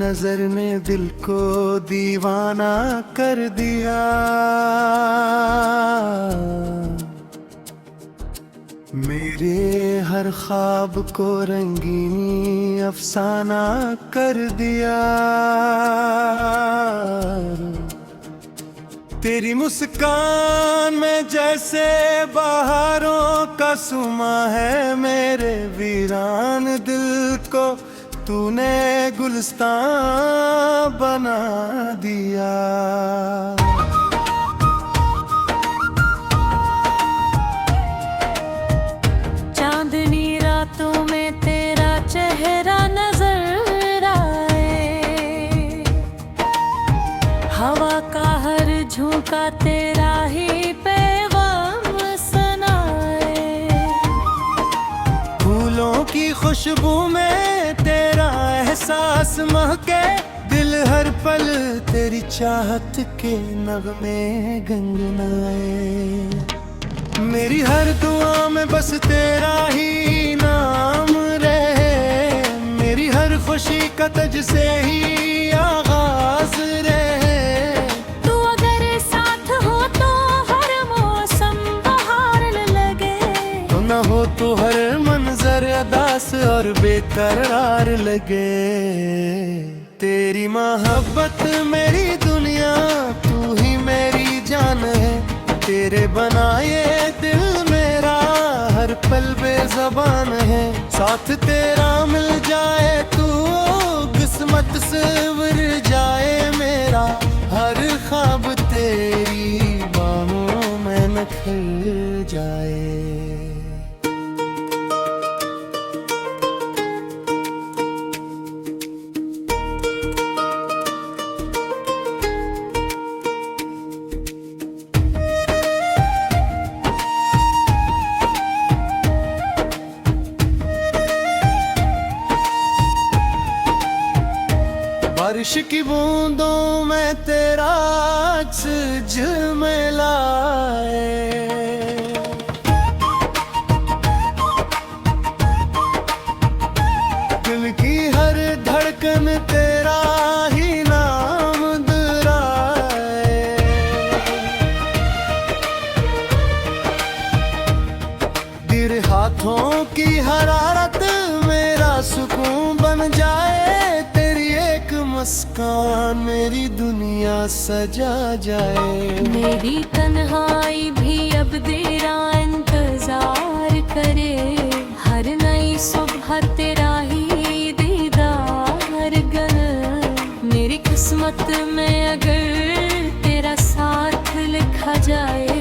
नजर ने दिल को दीवाना कर दिया। मेरे हर ख्वाब को रंगीनी अफसाना कर दिया। तेरी मुस्कान में जैसे बहारों का सुमा है, मेरे वीरान दिल को तूने गुलिस्तान बना दिया। चांदनी रातों में तेरा चेहरा नजर आए, हवा का हर झोंका तेरा ही पैगाम सुनाए। फूलों की खुशबू में तेरा एहसास महके, दिल हर पल तेरी चाहत के नगमे गुनगुनाए। मेरी हर दुआ में बस तेरा ही नाम रहे, मेरी हर खुशी का तुझसे ही आगाज रहे। तू अगर साथ हो तो हर मौसम बहार लगे, तो न हो तो हर मंजर अदास और बेकरार लगे। तेरी मोहब्बत मेरी दुनिया, तू ही मेरी जान है। तेरे बनाए दिल मेरा हर पल बेज़बान है। साथ तेरा मिल जाए तू किस्मत सवर जाए मेरा, हर ख्वाब तेरी बाहों में निखर जाए। बारिश की बूंदों में तेरा अक्स झिलमिलाए, दिल की हर धड़कन तेरा ही नाम दुहराए। तेरे हाथों की हरारत मेरा सुकून बन जाए, मुस्कान मेरी दुनिया सजा जाए। मेरी तन्हाई भी अब तेरा इंतजार करे, हर नई सुबह तेरा ही दीदार गले। मेरी किस्मत में अगर तेरा साथ लिखा जाए,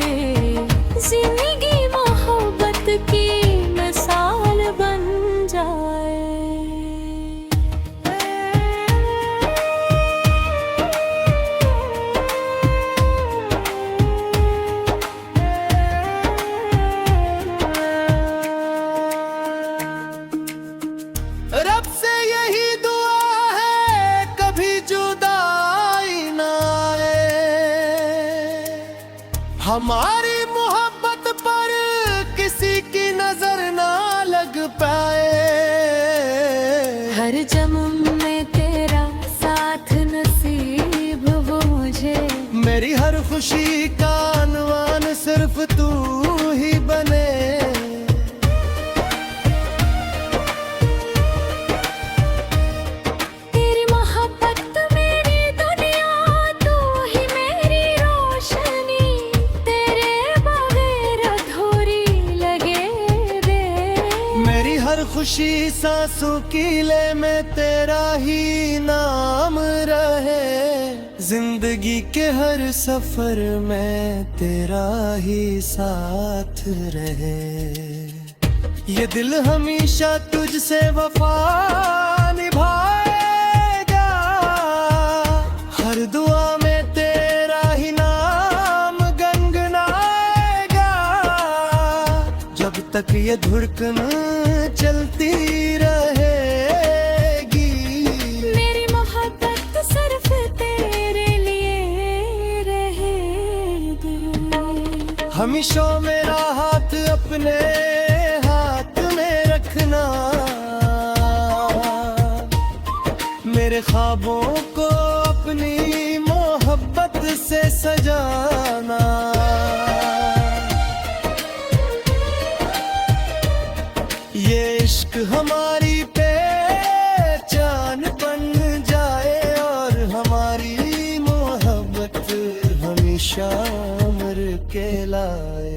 जिंदगी मोहब्बत की मिसाल बन जाए। रब से यही दुआ है कभी जुदाई ना आए, हमारी मोहब्बत पर किसी की नजर ना लग पाए। हर जन्म में तेरा साथ नसीब हो मुझे, मेरी हर खुशी का अनवान सिर्फ तू ही बने। हर खुशी सांसों की ले में तेरा ही नाम रहे, जिंदगी के हर सफर में तेरा ही साथ रहे। ये दिल हमेशा तुझसे वफा निभाएगा, हर दुआ में तेरा ही नाम गुनगुनाएगा। जब तक ये धड़कन चलती रहेगी, मेरी मोहब्बत सिर्फ तेरे लिए रहेगी। हमेशा मेरा हाथ अपने हाथ में रखना, मेरे मेरे ख्वाबों को अपनी मोहब्बत से सजाना। ये इश्क हमारी पहचान बन जाए और हमारी मोहब्बत हमेशा उम्र के लाए।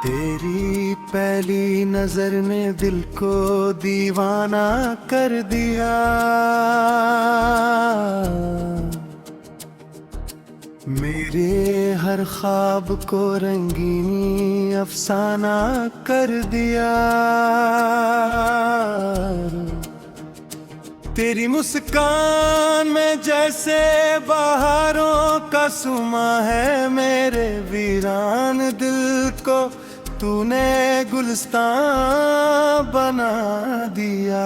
तेरी पहली नजर ने दिल को दीवाना कर दिया। मेरे हर ख्वाब को रंगीनी अफसाना कर दिया। तेरी मुस्कान में जैसे बहारों का सुमा है, मेरे वीरान दिल को तूने गुलिस्तान बना दिया।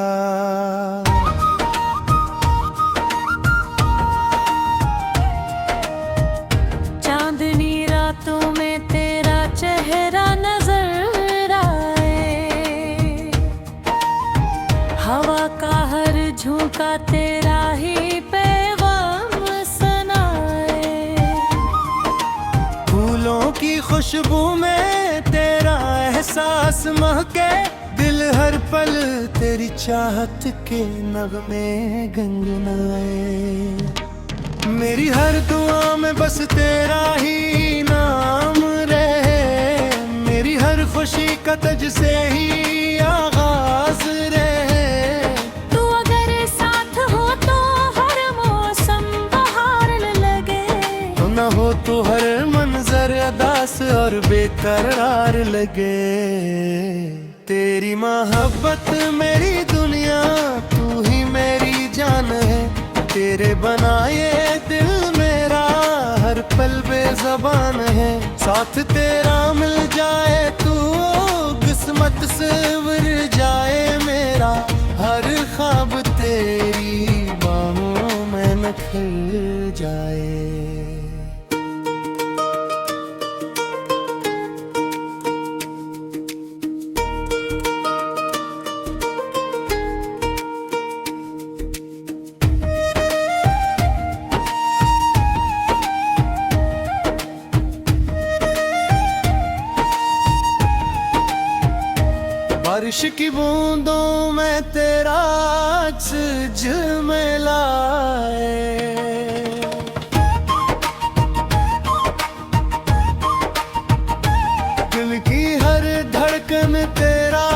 चांदनी रातों में तेरा चेहरा नजर आए, हवा का हर झोंका तेरा ही पैगाम सुनाए। फूलों की खुशबू में तेरा एहसास महके, दिल हर पल तेरी चाहत के नगमे गुनगुनाए। मेरी हर दुआ में बस तेरा ही नाम रहे, मेरी हर खुशी का तुझसे ही आगाज रहे। तू अगर साथ हो तो हर मौसम बहार लगे, तो न हो तो हर मंजर अदास और बेकरार लगे। तेरी मोहब्बत मेरी दुनिया, तू ही मेरी जान है। तेरे बनाए दिल मेरा हर पल बेज़बान है। साथ तेरा मिल जाए तू किस्मत से उड़ जाए मेरा हर ख्वाब तेरी बाहों में निखर जाए। बारिश की बूंदों में तेरा अक्स झिलमिलाए, दिल की हर धड़कन तेरा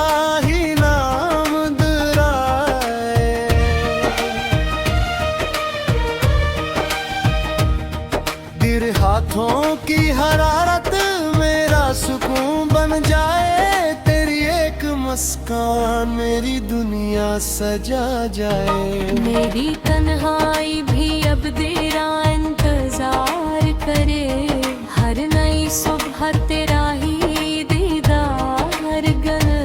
ही नाम दोहराए। तेरे हाथों की हरारत मेरा सुकून बन जाए। मुस्कान मेरी दुनिया सजा जाए। मेरी तन्हाई भी अब तेरा इंतजार करे, हर नई सुबह तेरा ही दीदार गले।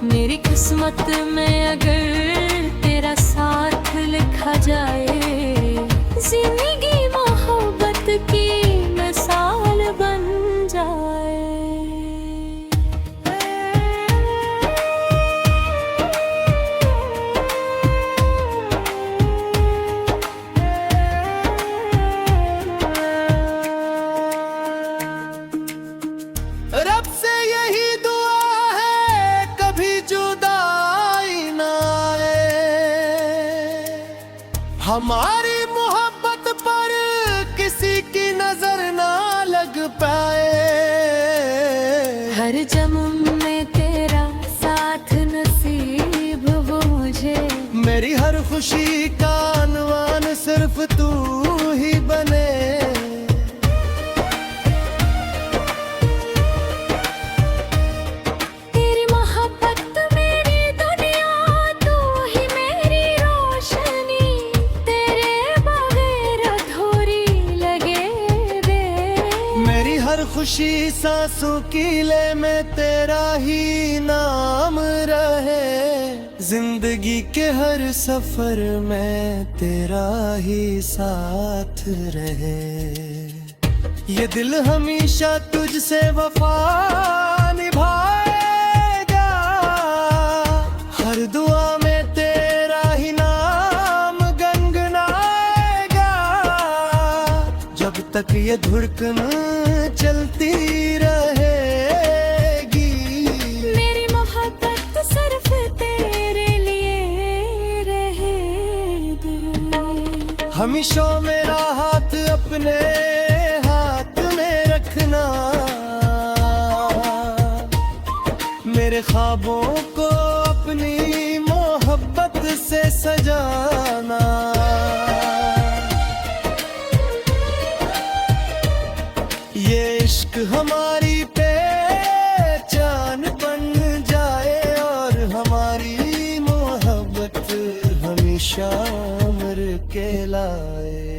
मेरी किस्मत में अगर तेरा साथ लिखा जाए, जिंदगी मोहब्बत की मिसाल बन जाए। रब से यही दुआ है कभी जुदाई ना आए, हमारी मोहब्बत पर किसी की नजर ना लग पाए। हर जन्म में तेरा साथ नसीब हो मुझे, मेरी हर खुशी का अनवान सिर्फ तू ही बने। हर खुशी सांसों की ले में तेरा ही नाम रहे, जिंदगी के हर सफर में तेरा ही साथ रहे। ये दिल हमेशा तुझसे वफा निभाएगा, हर दुआ में तेरा ही नाम गुनगुनाएगा। जब तक ये धड़कन चलती रहेगी, मेरी मोहब्बत सिर्फ तेरे लिए रहेगी। हमेशा मेरा हाथ अपने हाथ में रखना, मेरे ख्वाबों को अपनी मोहब्बत से सजाना। ये इश्क हमारी पहचान बन जाए और हमारी मोहब्बत हमेशा उम्र के लाए।